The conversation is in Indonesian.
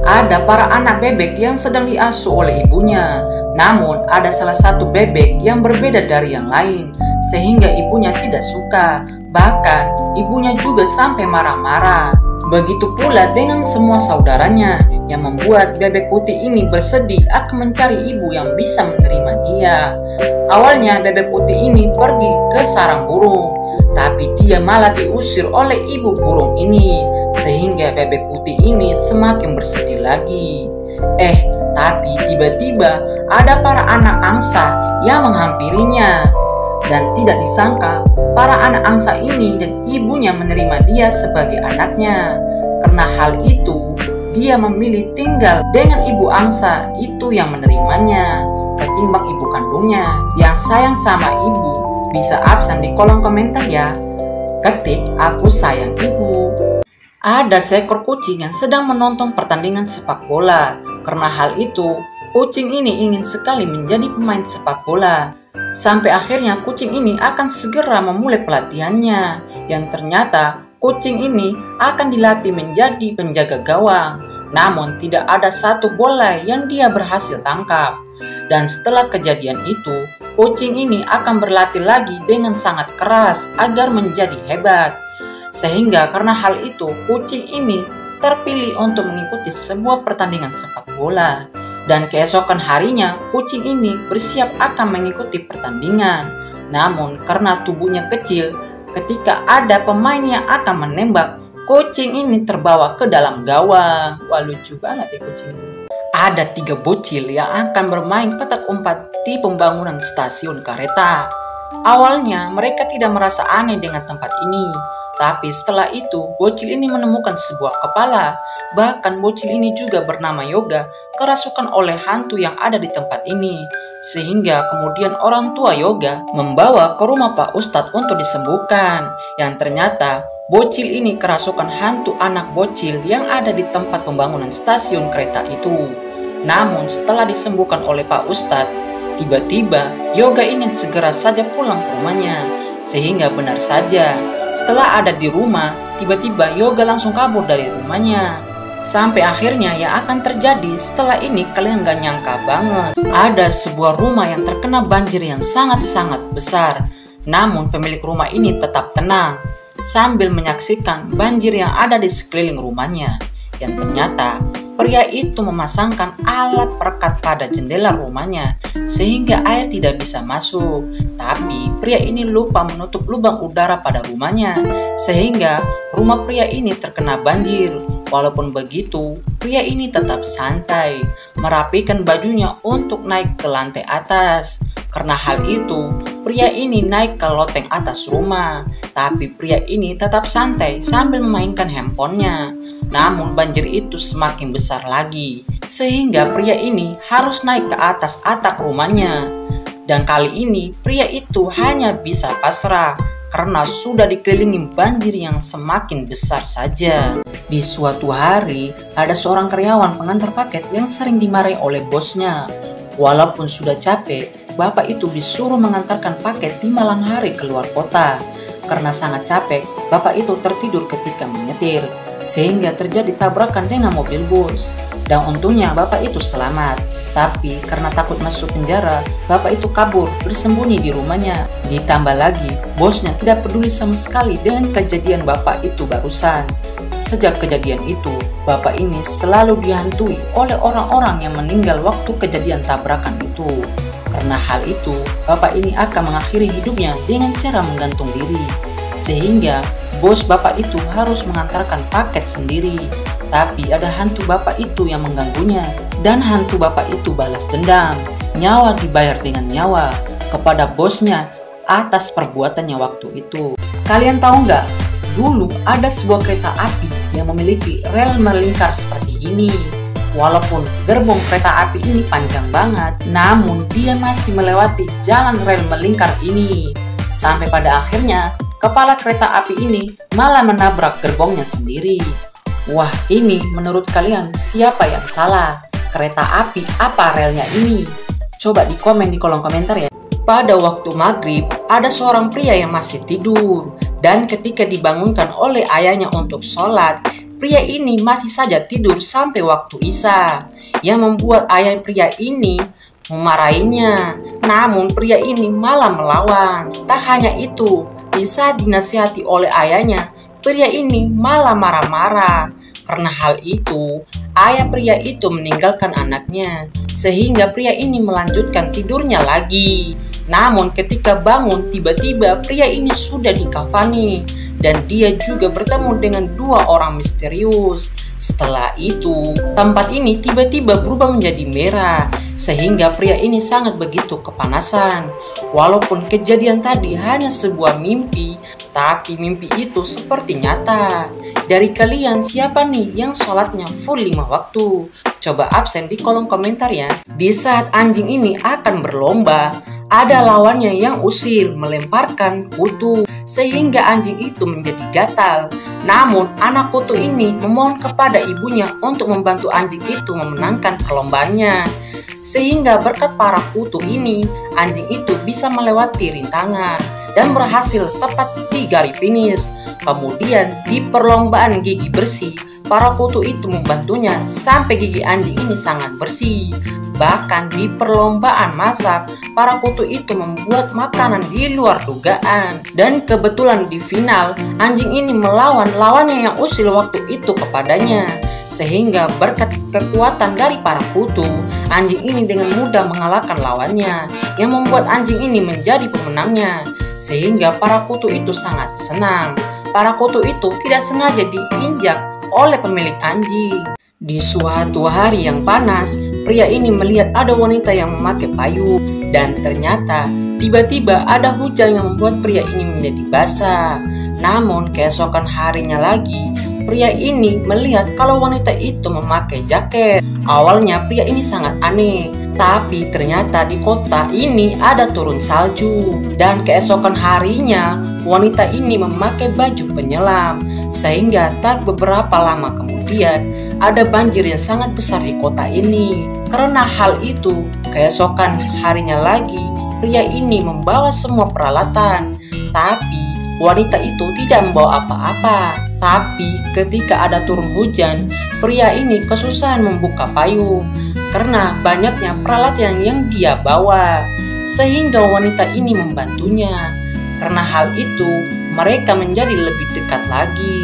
ada para anak bebek yang sedang diasuh oleh ibunya. Namun ada salah satu bebek yang berbeda dari yang lain, sehingga ibunya tidak suka. Bahkan ibunya juga sampai marah-marah. Begitu pula dengan semua saudaranya, yang membuat bebek putih ini bersedih akan mencari ibu yang bisa menerima dia. Awalnya bebek putih ini pergi ke sarang burung, tapi dia malah diusir oleh ibu burung ini, sehingga bebek putih ini semakin bersedih lagi. Tapi tiba-tiba ada para anak angsa yang menghampirinya. Dan tidak disangka, para anak angsa ini dan ibunya menerima dia sebagai anaknya. Karena hal itu, dia memilih tinggal dengan ibu angsa itu yang menerimanya, ketimbang ibu kandungnya yang sayang sama ibu. Bisa absen di kolom komentar ya. Ketik "aku sayang ibu". Ada seekor kucing yang sedang menonton pertandingan sepak bola. Karena hal itu, kucing ini ingin sekali menjadi pemain sepak bola. Sampai akhirnya kucing ini akan segera memulai pelatihannya. Yang ternyata kucing ini akan dilatih menjadi penjaga gawang. Namun tidak ada satu bola yang dia berhasil tangkap. Dan setelah kejadian itu, kucing ini akan berlatih lagi dengan sangat keras agar menjadi hebat. Sehingga karena hal itu, kucing ini terpilih untuk mengikuti sebuah pertandingan sepak bola. Dan keesokan harinya, kucing ini bersiap akan mengikuti pertandingan. Namun karena tubuhnya kecil, ketika ada pemain yang akan menembak, kucing ini terbawa ke dalam gawang. Wah, lucu banget ya kucing ini. Ada 3 bocil yang akan bermain petak umpet di pembangunan stasiun kereta. Awalnya mereka tidak merasa aneh dengan tempat ini. Tapi setelah itu, bocil ini menemukan sebuah kepala. Bahkan bocil ini juga bernama Yoga, kerasukan oleh hantu yang ada di tempat ini. Sehingga kemudian orang tua Yoga membawa ke rumah Pak Ustadz untuk disembuhkan. Yang ternyata bocil ini kerasukan hantu anak bocil yang ada di tempat pembangunan stasiun kereta itu. Namun setelah disembuhkan oleh Pak Ustadz, tiba-tiba Yoga ingin segera saja pulang ke rumahnya. Sehingga benar saja, setelah ada di rumah, tiba-tiba Yoga langsung kabur dari rumahnya. Sampai akhirnya yang akan terjadi setelah ini kalian gak nyangka banget. Ada sebuah rumah yang terkena banjir yang sangat-sangat besar. Namun pemilik rumah ini tetap tenang sambil menyaksikan banjir yang ada di sekeliling rumahnya. Yang ternyata pria itu memasangkan alat perekat pada jendela rumahnya sehingga air tidak bisa masuk. Tapi pria ini lupa menutup lubang udara pada rumahnya sehingga rumah pria ini terkena banjir. Walaupun begitu, pria ini tetap santai merapikan bajunya untuk naik ke lantai atas. Karena hal itu, pria ini naik ke loteng atas rumah. Tapi pria ini tetap santai sambil memainkan handphonenya. Namun banjir itu semakin besar lagi, sehingga pria ini harus naik ke atas atap rumahnya. Dan kali ini pria itu hanya bisa pasrah karena sudah dikelilingi banjir yang semakin besar saja. Di suatu hari, ada seorang karyawan pengantar paket yang sering dimarahi oleh bosnya. Walaupun sudah capek, bapak itu disuruh mengantarkan paket di malam hari keluar kota. Karena sangat capek, bapak itu tertidur ketika menyetir, sehingga terjadi tabrakan dengan mobil bus. Dan untungnya bapak itu selamat. Tapi karena takut masuk penjara, bapak itu kabur bersembunyi di rumahnya. Ditambah lagi, bosnya tidak peduli sama sekali dengan kejadian bapak itu barusan. Sejak kejadian itu, bapak ini selalu dihantui oleh orang-orang yang meninggal waktu kejadian tabrakan itu. Karena hal itu, bapak ini akan mengakhiri hidupnya dengan cara menggantung diri. Sehingga bos bapak itu harus mengantarkan paket sendiri. Tapi ada hantu bapak itu yang mengganggunya. Dan hantu bapak itu balas dendam. Nyawa dibayar dengan nyawa kepada bosnya atas perbuatannya waktu itu. Kalian tahu nggak? Dulu ada sebuah kereta api yang memiliki rel melingkar seperti ini. Walaupun gerbong kereta api ini panjang banget, namun dia masih melewati jalan rel melingkar ini. Sampai pada akhirnya, kepala kereta api ini malah menabrak gerbongnya sendiri. Wah, ini menurut kalian siapa yang salah? Kereta api apa relnya ini? Coba di komen di kolom komentar ya. Pada waktu maghrib, ada seorang pria yang masih tidur. Dan ketika dibangunkan oleh ayahnya untuk sholat, pria ini masih saja tidur sampai waktu Isya, yang membuat ayah pria ini memarahinya. Namun pria ini malah melawan. Tak hanya itu, di saat dinasihati oleh ayahnya, pria ini malah marah-marah. Karena hal itu, ayah pria itu meninggalkan anaknya, sehingga pria ini melanjutkan tidurnya lagi. Namun ketika bangun, tiba-tiba pria ini sudah dikafani dan dia juga bertemu dengan dua orang misterius. Setelah itu, tempat ini tiba-tiba berubah menjadi merah, sehingga pria ini sangat begitu kepanasan. Walaupun kejadian tadi hanya sebuah mimpi, tapi mimpi itu seperti nyata. Dari kalian siapa nih yang sholatnya full 5 waktu? Coba absen di kolom komentar ya. Di saat anjing ini akan berlomba, ada lawannya yang usil melemparkan kutu, sehingga anjing itu menjadi gatal. Namun anak kutu ini memohon kepada ibunya untuk membantu anjing itu memenangkan perlombaannya. Sehingga berkat para kutu ini, anjing itu bisa melewati rintangan dan berhasil tepat di garis finish. Kemudian di perlombaan gigi bersih, para kutu itu membantunya sampai gigi anjing ini sangat bersih. Bahkan di perlombaan masak, para kutu itu membuat makanan di luar dugaan. Dan kebetulan di final, anjing ini melawan lawannya yang usil waktu itu kepadanya. Sehingga berkat kekuatan dari para kutu, anjing ini dengan mudah mengalahkan lawannya, yang membuat anjing ini menjadi pemenangnya. Sehingga para kutu itu sangat senang. Para kutu itu tidak sengaja diinjak oleh pemilik anjing. Di suatu hari yang panas, pria ini melihat ada wanita yang memakai payung, dan ternyata tiba-tiba ada hujan yang membuat pria ini menjadi basah. Namun keesokan harinya lagi, pria ini melihat kalau wanita itu memakai jaket. Awalnya pria ini sangat aneh, tapi ternyata di kota ini ada turun salju. Dan keesokan harinya, wanita ini memakai baju penyelam. Sehingga tak beberapa lama kemudian, ada banjir yang sangat besar di kota ini. Karena hal itu, keesokan harinya lagi, pria ini membawa semua peralatan. Tapi wanita itu tidak membawa apa-apa. Tapi ketika ada turun hujan, pria ini kesusahan membuka payung karena banyaknya peralatan yang dia bawa. Sehingga wanita ini membantunya. Karena hal itu, mereka menjadi lebih dekat lagi.